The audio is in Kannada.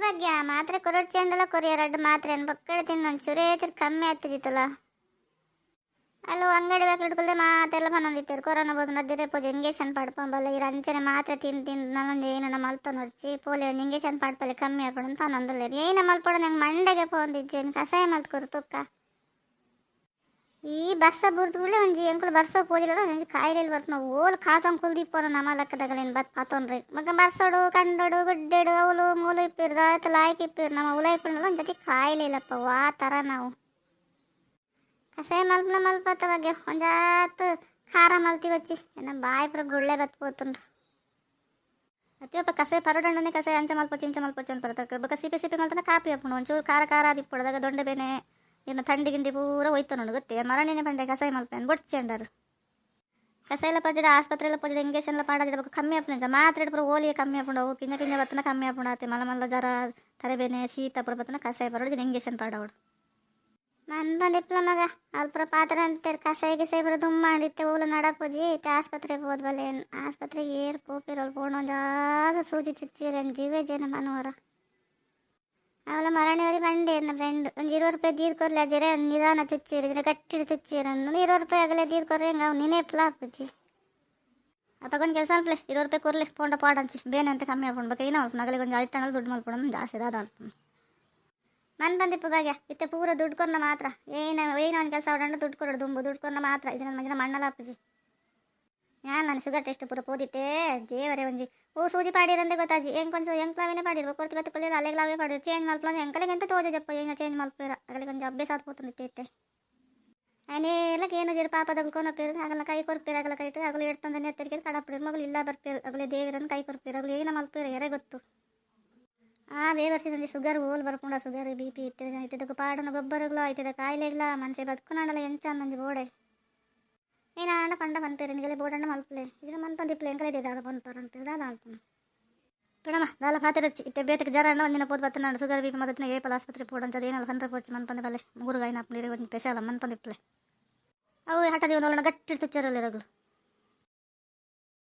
ಭಾಗ್ಯ ಮಾತ್ರೆ ಕೊರಡ್ಚಂಡಲ್ಲ ಕೊರಿಯ ಎರಡು ಮಾತ್ರೆ ಬಕ್ಕಡೆ ತಿನ್ನು ಒಂಚೂರೇ ಚೂರು ಕಮ್ಮಿ ಆಗ್ತಿದ್ದಿತ್ತಲ್ಲ ಅಲ್ಲೋ ಅಂಗಡಿ ಬೇಕು ಹಿಡ್ಕೊಳ್ದೆ ಮಾತೆಲ್ಲ ಪನ್ನೊಂದಿತ್ತಾರೆ ಕೊರೋನಾ ಬೋದು ನದ್ದಿರೆ ಪೂಜೆ ಇಂಗೇಷನ್ ಪಡ್ಕೊಂಬಲ್ಲ ಈ ರಂಚನೆ ಮಾತ್ರೆ ತಿಂದು ನಾನೊಂದು ಏನು ನಮ್ಮ ಮಲ್ಪ ನೋಡ್ಚಿ ಪೋಲಿಯೋ ಇಂಗೇಷನ್ ಪಡ್ಪಲ್ಲಿ ಕಮ್ಮಿ ಆಗ್ಬಿಡು ಪನ್ನೊಂದಲ್ಲ ಏನು ಮಲ್ಪಡ ನಂಗೆ ಮಂಡೆಗೆ ಪೋಂದಿಜ್ಜೇನು ಕಷಾಯ ಮಲ್ತ್ಕೊರು ತುಕ್ಕ ಈ ಬರ್ಸ ಬುರ್ದುಗಳೇ ಒಂಜಿ ಎಂಕುಲು ಬರ್ಸ ಪೋಲಿಲ್ಲ ಒಂಜಿ ಕಾಯಿಲೆಯಲ್ಲಿ ಬರ್ತು ನಾವು ಓಲ್ ಕಾತಂಗೆ ಕುಲ್ದಿಪ್ಪೋನು ನಮ್ಮ ಲೆಕ್ಕದಾಗಲೇನು ಬತ್ ಪಾತೊನ್ರಿ ಮಗ ಬರ್ಸೋಡು ಕಂಡೋಡು ಗುಡ್ಡೆಡು ಅವಳು ಮೂಲು ಇಪ್ಪಿರ್ದು ಆಯ್ತು ಲಾಯ್ಕ್ ಇಪ್ಪಿರು ನಮ್ಮ ಹುಲ ಇಪ್ಪಿರಲ್ಲ ಒಂದು ಜೊತೆ ಕಾಯಿಲೆ ಇಲ್ಲಪ್ಪ ಆ ಥರ ನಾವು ಕಷಾಯ ಮಲ್ಪತ್ತ ಬಗ್ಗೆ ಒಂಜಾತು ಖಾರ ಮಲ್ತಿ వచ్చి ಏನ ಬಾಯಿ ಪುರ ಗುಳ್ಳೆ ಬತ್ಪೋತುಂಡು ಅತಿಯಪ್ಪ ಕಷಾಯ ಪರಡಣ್ಣನೆ ಕಷಾಯ ಅಂಚ ಮಲ್ಪಚ್ಚಿ ಇಂಚ ಮಲ್ಪಚ್ಚಿ ಅಂತ ಬರ್ತಕ್ಕೆ ಬಕ್ಕ ಸಿಪಿ ಸಿಪಿ ಮಲ್ತನ ಕಾಪಿ ಹಾಕೊಂಡು ಒಂಚೂರು ಖಾರ ಖಾರ ಆದಿಪ್ಪೊಡದಾಗ ದೊಂಡೆ ಬೇನೆ ಇನ್ನು ಥಂಡಿ ಗಿಂಡಿ ಪೂರ ಹೋಯ್ತು ನೋಡು ಗೊತ್ತೇ ಮರಣಿನ ಪಂಡೆ ಕಷಾಯ ಮಲ್ಪೇನು ಬೊಡ್ಚಂಡರು ಕಷಾಯಲ ಪಜಡ ಆಸ್ಪತ್ರೆಲ್ಲ ಪಜಡ ಇಂಗೇಷನ್ಲ ಪಾಡಾಜಿಡಬೇಕು ಕಮ್ಮಿ ಹಾಪುಂಡ ಮಾತ್ರೆ ಪುರ ಓಲಿಯೇ ಕಮ್ಮಿ ಹಾಪುಂಡು ಅವು ಕಿಂಜ ಕಿಂಜ ಬತ್ತನ ಕಮ್ಮಿ ಹಾಪುಂಡು ಆತೆ ಮಲ ಮಲ್ಲ ಜರ ತಲೆಬೇನೆ ಶೀತ ಪುರ ಬತ್ತನ ಕಷಾಯ ಪರಡ ಇಂಗೇಷನ್ ಪಾಡವಡು ಮನ್ ಬಂದಿಪ್ಲ ಮಗ ಅಲ್ಪುರ ಪಾತ್ರ ಅಂತಾರೆ ಕಷಾಯ ಗಿಸಾಯ ಬರೋ ದುಮ್ಮ ಮಾಡಿತ್ತೆ ಓಲು ನಡಪೋಜಿ ಆಸ್ಪತ್ರೆಗೆ ಹೋದ್ವಲ್ಲ ಆಸ್ಪತ್ರೆಗೆ ಏರ್ ಕೋಪಿರೋಳು ಪೋಣ ಜಾಸ್ತಿ ಸೂಜಿ ಚುಚ್ಚಿರ ಜೀವೇ ಜನ ಮನೋರ ಅವಳ ಮರಣಿಯವರಿ ಬಂಡೆ ನನ್ನ ಫ್ರೆಂಡ್ ಒಂದು 20 ರೂಪಾಯಿ ದೀದ್ ಕೊರ್ಲಿ ಅಜ್ಜರೆ ನಿಧಾನ ಚುಚ್ಚಿರ ಗಟ್ಟಿ ಚುಚ್ಚಿರ 20 ರೂಪಾಯಿ ಆಗಲೇ ದೀದ್ ಕೊರ್ರೆ ಹಂಗೆ ಅವ್ನು ನಿನ್ನೆ ಪ್ಲಾ ಪುಚ್ಚಿ ಅಪ್ಪಗೊಂದು ಕೆಲಸ ಅನ್ಪ್ಲೆ 20 ರೂಪಾಯಿ ಕೊರ್ಲಿ ಪೋಂಡ ಪಾಡಂಚಿ ಬೇನೆ ಅಂತ ಕಮ್ಮಿ ಹಾಕೊಂಡು ಬೇಕು ಏನೋ ಅಲ್ಪ ನಗಲಿಗೆ ಒಂದು ಐಟಣಲ್ಲಿ ದುಡ್ಡು ಮಲ್ಪೊಂಡು ಜಾಸ್ತಿ ಅದ ಅಲ್ಪ ಮನ್ ಬಂದಿಪ್ಪ ಭಾಗ್ಯ ಇತ್ತೆ ಪೂರ ದುಡ್ಡು ಕೊರ್ನ ಮಾತ್ರ ಏನು ಒಂದು ಕೆಲಸ ಹೊಡಂಡು ದುಡ್ಡು ಕೊರೋಡು ದುಡ್ಡು ಕೊರ್ನ ಮಾತ್ರ ಇದು ನನ್ನ ಮಗಿನ ಮಣ್ಣಲ್ಲ ಅಪ್ಪಜಿ ನಾನು ಶುಗರ್ ಟೆಸ್ಟ್ ಪೂರ ಪೋದಿತ್ತೆ ಜೇವರೆ ಒಂಜಿ ಸೂಜಿ ಪಾಡಿರಂದೆ ಗೊತ್ತಾಜಿ ಎಂಕೊಂಚು ಎಂಕ್ಲಾವೇನೆ ಪಾಡಿರ್ಬ ಕೊರ್ತಿ ಬತ್ತು ಕೊಲ್ಲಿ ಅಲೆಗ್ಲಾವೇ ಪಾಡಿರು ಚೇಂಜ್ ಮಲ್ಪಲ ಎಂಕಲಿಗೆ ಎಂತ ತೋಜ ಜಪ್ಪ ಏನು ಚೇಂಜ್ ಮಲ್ಪೇರ ಅಗಲಿಗೆ ಒಂದು ಅಭ್ಯಾಸ ಆತ್ಪೋತುಂದಿತ್ತೆ ಅನೇಲಕ್ಕೆ ಏನು ಜೀರು ಪಾಪದಾಗ ಕೊನಪೇರು ಆಗಲ್ಲ ಕೈ ಕೊರ್ಪೇರು ಆಗಲ್ಲ ಕೈಟು ಆಗಲು ಎಡ್ತಂದ ನೆತ್ತರಿಗೆ ಕಡಪಡಿರು ಮಗಳು ಇಲ್ಲ ಬರ್ಪೇರು ಆಗಲೇ ದೇವಿರನ್ನು ಕೈ ಕೊರ್ಪೇರು ಆಗಲು ಏನು ಮಲ್ಪೇರು ಎರೆ ಗೊತ್ತು ಬೇವರ್ಸಿದಂಗೆ ಶುಗರ್ ಓಲ್ ಬರ್ಕೊಂಡ ಶುಗರ್ ಬಿ ಪಿ ಇತ್ತದಕ್ಕೆ ಪಾಡನ ಗೊಬ್ಬರಗಳು ಆಯ್ತದ ಕಾಯಿಲೆಗಳ ಮನುಷ್ಯ ಬದುಕುನಾಡಲ್ಲ ಎಂಚಂದಂಗೆ ಬೋಡೆ నేను ఆడ పండ పనిపేరు నీళ్ళ బోడండ మలుపులే ఇది మన పని తిప్పలే ఇంకా దాదా పనిపారు అంటే దాదా అనుకున్నాను చూడమ్మా దాని పాత్ర వచ్చి ఇట్టే బేతకి జర నిన్న పోతు పత్తున్నాడు షుగర్ బీపీ మొదటిన ఏ పలు ఆసుపత్రి పోవడం చదివి 40 వచ్చి మన పని పల్లె ముగ్గురు అయినా నీళ్ళు కొంచెం పెశాల మన పని తిప్పలే అವು హఠ దీవన గట్టి తెచ్చారు రగులు